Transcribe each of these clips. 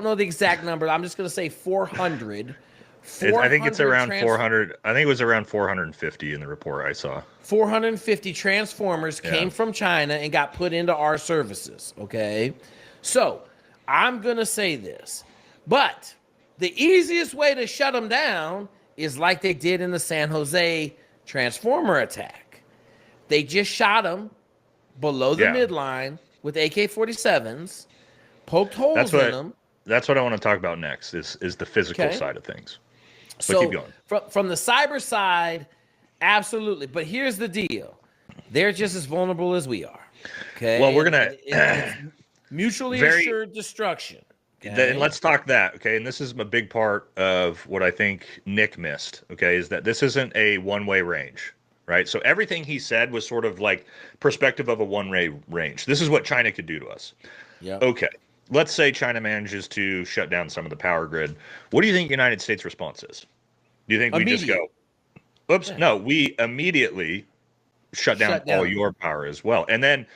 don't know the exact number. I'm just going to say 400. I think it's around 400. I think it was around 450 in the report I saw. 450 transformers came from China and got put into our services. Okay. So I'm going to say this, but the easiest way to shut them down is like they did in the San Jose transformer attack. They just shot them below the midline with AK-47s, poked holes in them. That's what I want to talk about next is the physical side of things. But so keep going. From the cyber side, absolutely. But here's the deal. They're just as vulnerable as we are. Okay. Well, we're going to mutually assured destruction. Okay? And let's talk that. Okay. And this is a big part of what I think Nick missed. Okay. Is that this isn't a one-way range. Right. So everything he said was sort of like perspective of a one-way range. This is what China could do to us. Yeah. Okay. Let's say China manages to shut down some of the power grid. What do you think United States response is? Do you think we just go, oops, no, we immediately shut down all your power as well. And then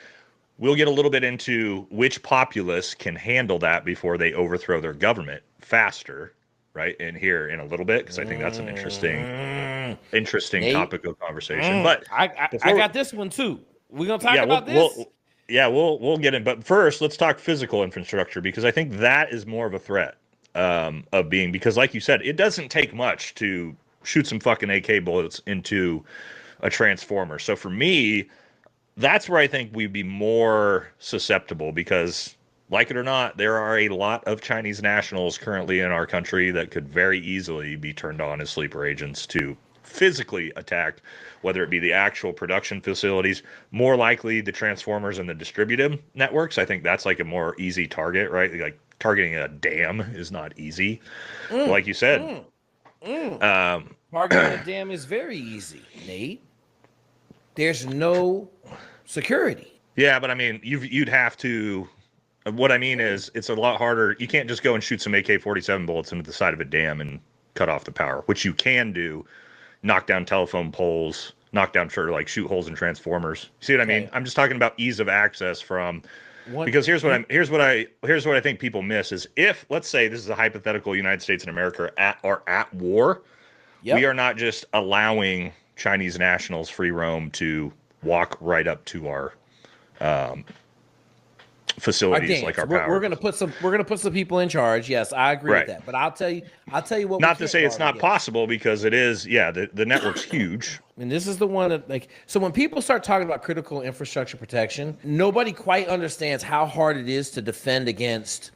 we'll get a little bit into which populace can handle that before they overthrow their government faster, right? In here in a little bit, because I think that's an interesting topic of conversation. But I got this one too. We're gonna talk about this. We'll get in. But first, let's talk physical infrastructure, because I think that is more of a threat of being, because like you said, it doesn't take much to shoot some fucking AK bullets into a transformer. So for me, that's where I think we'd be more susceptible, because like it or not, there are a lot of Chinese nationals currently in our country that could very easily be turned on as sleeper agents to physically attack, whether it be the actual production facilities, more likely the transformers and the distributed networks. I think that's like a more easy target, right? Like targeting a dam is not easy. Like you said. Targeting a dam is very easy, Nate. There's no security. Yeah, but I mean, you'd have to. What I mean is, it's a lot harder. You can't just go and shoot some AK-47 bullets into the side of a dam and cut off the power, which you can do. Knock down telephone poles, knock down shoot holes in transformers. See what I mean? I'm just talking about ease of access from. Because here's what I think people miss is, if let's say this is a hypothetical, United States and America are at war, we are not just allowing Chinese nationals free roam to walk right up to our facilities, like our power. We're gonna put some people in charge. Yes, I agree with that. But I'll tell you what. Not to say it's not possible, because it is. Yeah, the network's huge. And this is the one that, so when people start talking about critical infrastructure protection, nobody quite understands how hard it is to defend against,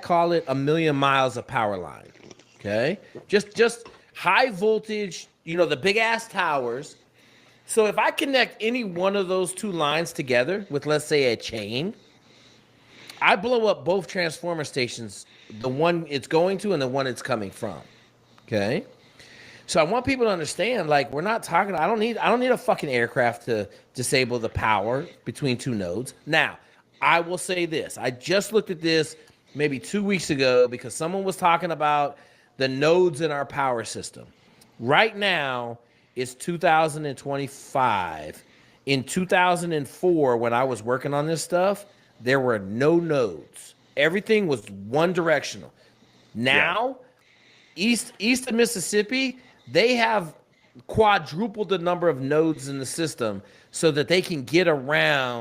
call it 1 million miles of power line. Okay, just high voltage. The big ass towers. So if I connect any one of those two lines together with, let's say, a chain, I blow up both transformer stations, the one it's going to and the one it's coming from. Okay? So I want people to understand, like, we're not talking, I don't need a fucking aircraft to disable the power between two nodes. Now, I will say this. I just looked at this maybe 2 weeks ago because someone was talking about the nodes in our power system. Right now, it's 2025. In 2004, when I was working on this stuff, there were no nodes. Everything was one directional. Now, east of Mississippi, they have quadrupled the number of nodes in the system so that they can get around